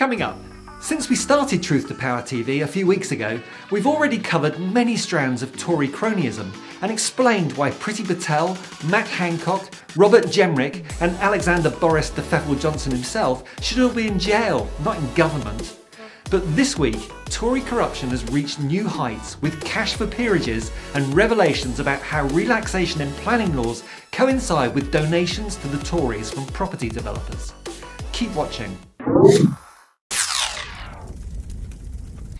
Coming up, since we started Truth to Power TV a few weeks ago, we've already covered many strands of Tory cronyism and explained why Priti Patel, Matt Hancock, Robert Jenrick and Alexander Boris de Pfeffel Johnson himself should all be in jail, not in government. But this week, Tory corruption has reached new heights with cash for peerages and revelations about how relaxation in planning laws coincide with donations to the Tories from property developers. Keep watching.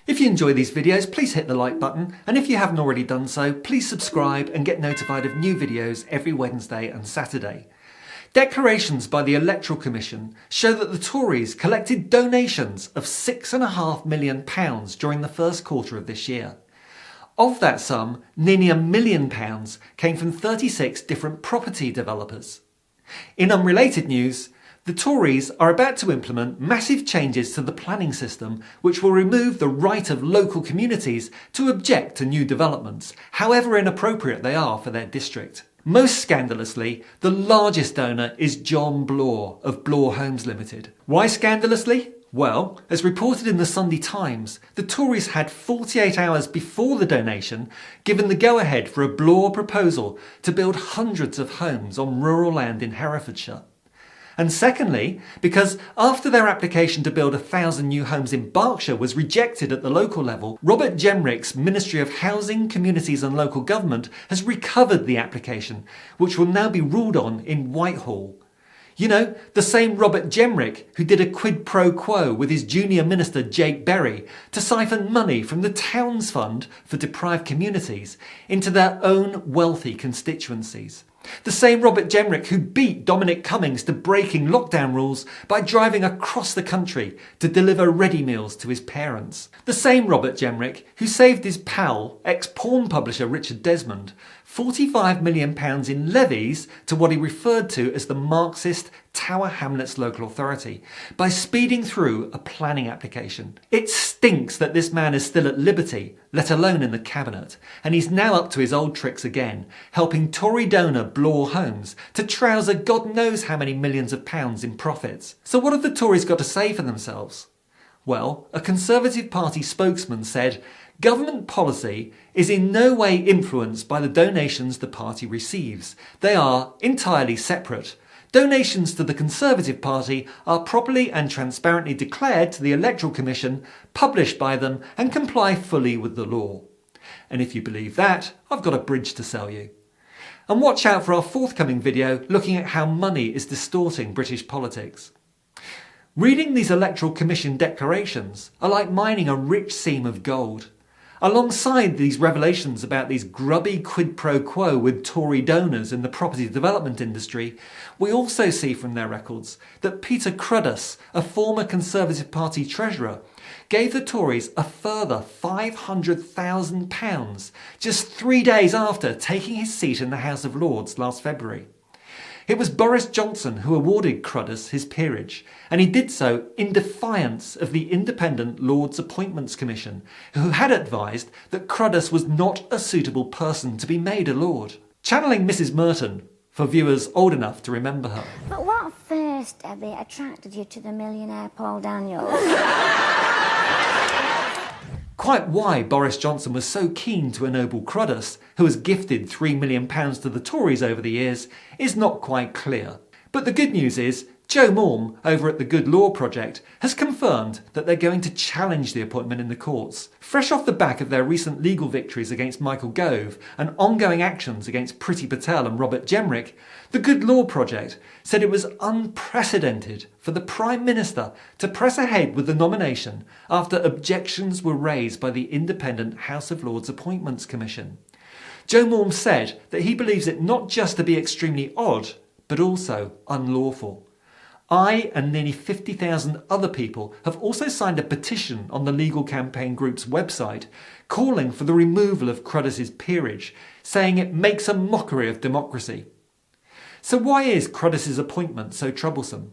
If you enjoy these videos, please hit the like button, and if you haven't already done so, please subscribe and get notified of new videos every Wednesday and Saturday. Declarations by the Electoral Commission show that the Tories collected donations of £6.5 million during the first quarter of this year. Of that sum, nearly £1 million came from 36 different property developers. In unrelated news, the Tories are about to implement massive changes to the planning system which will remove the right of local communities to object to new developments, however inappropriate they are for their district. Most scandalously, the largest donor is John Bloor of Bloor Homes Limited. Why scandalously? Well, as reported in the Sunday Times, the Tories had 48 hours before the donation given the go-ahead for a Bloor proposal to build hundreds of homes on rural land in Herefordshire. And secondly, because after their application to build 1,000 new homes in Berkshire was rejected at the local level, Robert Jenrick's Ministry of Housing, Communities and Local Government has recovered the application, which will now be ruled on in Whitehall. You know, the same Robert Jenrick who did a quid pro quo with his junior minister Jake Berry to siphon money from the Towns Fund for deprived communities into their own wealthy constituencies. The same Robert Jenrick who beat Dominic Cummings to breaking lockdown rules by driving across the country to deliver ready meals to his parents. The same Robert Jenrick who saved his pal, ex-porn publisher Richard Desmond, £45 million in levies to what he referred to as the Marxist Tower Hamlets Local Authority by speeding through a planning application. It stinks that this man is still at liberty, let alone in the cabinet, and he's now up to his old tricks again, helping Tory donor Bloor Homes to trouser God knows how many millions of pounds in profits. So what have the Tories got to say for themselves? Well, a Conservative Party spokesman said, "Government policy is in no way influenced by the donations the party receives. They are entirely separate. Donations to the Conservative Party are properly and transparently declared to the Electoral Commission, published by them and comply fully with the law." And if you believe that, I've got a bridge to sell you. And watch out for our forthcoming video looking at how money is distorting British politics. Reading these Electoral Commission declarations are like mining a rich seam of gold. Alongside these revelations about these grubby quid pro quo with Tory donors in the property development industry, we also see from their records that Peter Cruddas, a former Conservative Party treasurer, gave the Tories a further £500,000 just 3 days after taking his seat in the House of Lords last February. It was Boris Johnson who awarded Cruddas his peerage, and he did so in defiance of the independent Lords Appointments Commission, who had advised that Cruddas was not a suitable person to be made a Lord. Channeling Mrs Merton, for viewers old enough to remember her. But what first ever attracted you to the millionaire Paul Daniels? Quite why Boris Johnson was so keen to ennoble Cruddas, who has gifted £3 million to the Tories over the years, is not quite clear. But the good news is, Joe Maugham, over at the Good Law Project, has confirmed that they're going to challenge the appointment in the courts. Fresh off the back of their recent legal victories against Michael Gove and ongoing actions against Priti Patel and Robert Jenrick, the Good Law Project said it was unprecedented for the Prime Minister to press ahead with the nomination after objections were raised by the independent House of Lords Appointments Commission. Joe Maugham said that he believes it not just to be extremely odd, but also unlawful. I and nearly 50,000 other people have also signed a petition on the Legal Campaign Group's website calling for the removal of Cruddas' peerage, saying it makes a mockery of democracy. So why is Cruddas' appointment so troublesome?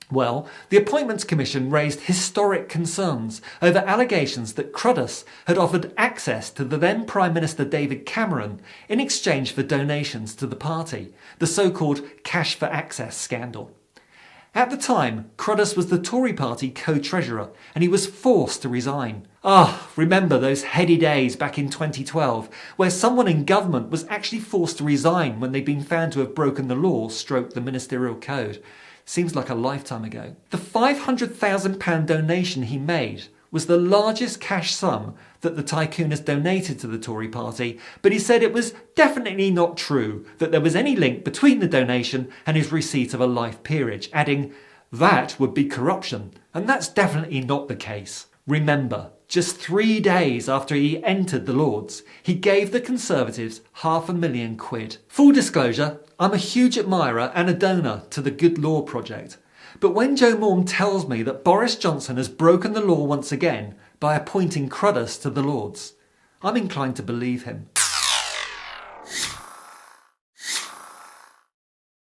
Well, the Appointments Commission raised historic concerns over allegations that Cruddas had offered access to the then Prime Minister David Cameron in exchange for donations to the party, the so-called cash for access scandal. At the time, Cruddas was the Tory party co-treasurer and he was forced to resign. Remember those heady days back in 2012 where someone in government was actually forced to resign when they'd been found to have broken the law stroke the ministerial code. Seems like a lifetime ago. The £500,000 donation he made was the largest cash sum that the tycoon has donated to the Tory party, but he said it was definitely not true that there was any link between the donation and his receipt of a life peerage, adding, "That would be corruption, and that's definitely not the case." Remember, just 3 days after he entered the Lords, he gave the Conservatives £500,000. Full disclosure, I'm a huge admirer and a donor to the Good Law Project. But when Joe Maugham tells me that Boris Johnson has broken the law once again by appointing Cruddas to the Lords, I'm inclined to believe him.